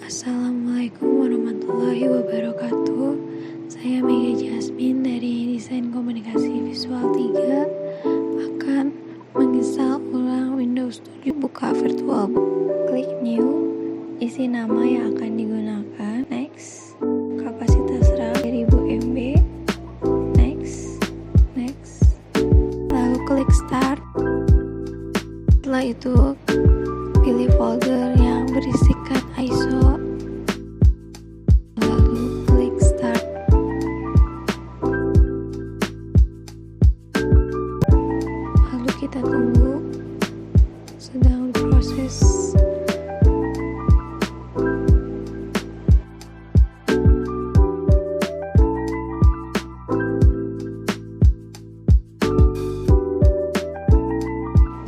Assalamualaikum warahmatullahi wabarakatuh. Saya Jasmin dari Desain Komunikasi Visual 3 akan menginstal ulang Windows 7. Buka Virtualbox, klik New, isi nama yang akan digunakan, next, kapasitas RAM 1000 MB, next, lalu klik Start. Setelah itu pilih folder yang berisikan ISO, lalu klik Start. Lalu kita tunggu, sedang proses.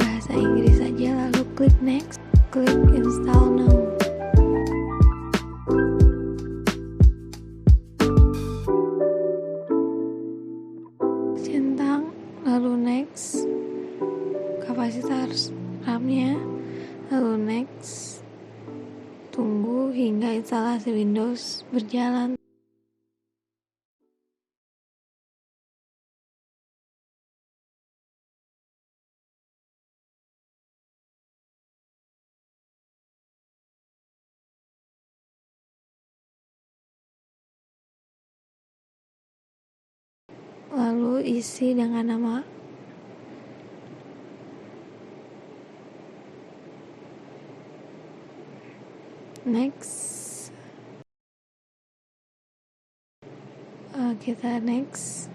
Bahasa Inggris saja, lalu klik Next. Klik Install Now. Centang, lalu Next. Kapasitas RAM-nya, lalu Next. Tunggu hingga instalasi Windows berjalan. Lalu isi dengan nama next. Kita next,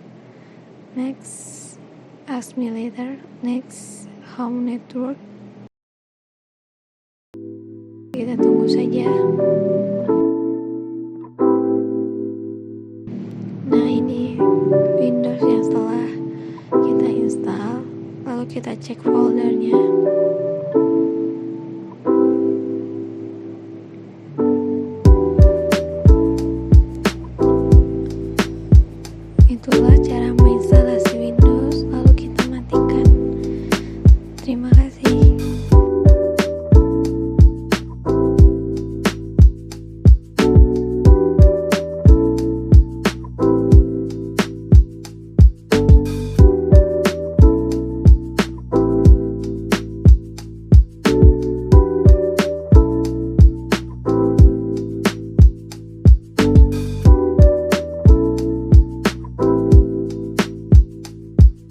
ask me later, next, home network. Kita tunggu saja.